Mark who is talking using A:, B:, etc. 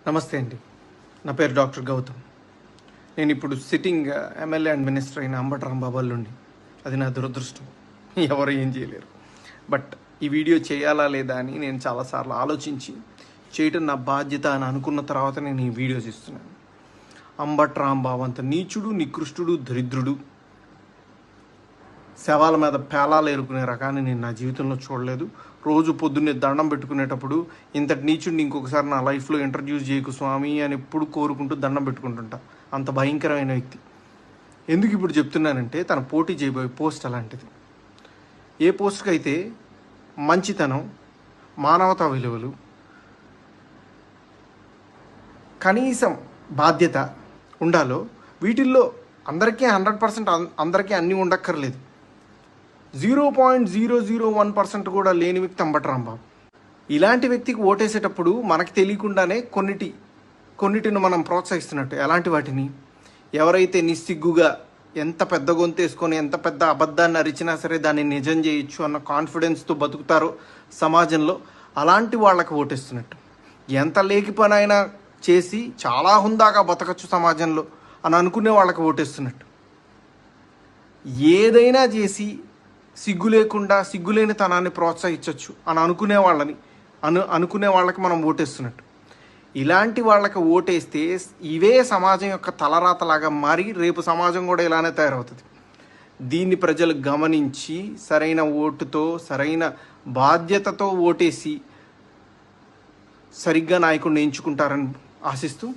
A: నమస్తే అండి. నా పేరు డాక్టర్ గౌతమ్. నేను ఇప్పుడు సిట్టింగ్ ఎమ్మెల్యే అండ్ మినిస్టర్ అయిన అంబటి రాంబాబు అల్లుండి. అది నా దురదృష్టం. ఎవరు ఏం చేయలేరు. బట్ ఈ వీడియో చేయాలా లేదా అని నేను చాలాసార్లు ఆలోచించి చేయటం నా బాధ్యత అని అనుకున్న తర్వాత నేను ఈ వీడియో చేస్తున్నాను. అంబటి రాంబాబు అంత నీచుడు, నికృష్టుడు, దరిద్రుడు, శవాల మీద పేలాలు ఏరుకునే రకాన్ని నేను నా జీవితంలో చూడలేదు. రోజు పొద్దున్నే దండం పెట్టుకునేటప్పుడు ఇంతటి నీచుడిని ఇంకొకసారి నా లైఫ్లో ఇంట్రడ్యూస్ చేయకు స్వామి అని ఎప్పుడు కోరుకుంటూ దండం పెట్టుకుంటుంటా. అంత భయంకరమైన వ్యక్తి. ఎందుకు ఇప్పుడు చెప్తున్నానంటే తన పోటీ చేయబోయే పోస్ట్ అలాంటిది. ఏ పోస్ట్కి అయితే మంచితనం, మానవతా విలువలు, కనీసం బాధ్యత ఉండాలో వీటిల్లో అందరికీ 100% అందరికీ అన్నీ ఉండక్కర్లేదు. 0.001% కూడా లేని వ్యక్తి అంబటి రాంబాబు. ఇలాంటి వ్యక్తికి ఓటేసేటప్పుడు మనకి తెలియకుండానే కొన్నిటిని మనం ప్రోత్సహిస్తున్నట్టు. ఎలాంటి వాటిని? ఎవరైతే నిస్సిగ్గుగా ఎంత పెద్ద గొంతేసుకొని ఎంత పెద్ద అబద్ధాన్ని అరిచినా సరే దాన్ని నిజం చేయొచ్చు అన్న కాన్ఫిడెన్స్తో బతుకుతారో సమాజంలో, అలాంటి వాళ్ళకి ఓటేస్తున్నట్టు. ఎంత లేకి పని అయినా చేసి చాలా హుందాగా బతకచ్చు సమాజంలో అని అనుకునే వాళ్ళకి ఓటేస్తున్నట్టు. ఏదైనా చేసి సిగ్గు లేకుండా సిగ్గులేని తనాన్ని ప్రోత్సహించవచ్చు అని అనుకునే వాళ్ళకి మనం ఓటేస్తున్నట్టు. ఇలాంటి వాళ్ళకి ఓటేస్తే ఇవే సమాజం యొక్క తలరాతలాగా మారి రేపు సమాజం కూడా ఇలానే తయారవుతుంది. దీన్ని ప్రజలు గమనించి సరైన ఓటుతో, సరైన బాధ్యతతో ఓటేసి సరిగ్గా నాయకుడిని ఎంచుకుంటారని ఆశిస్తూ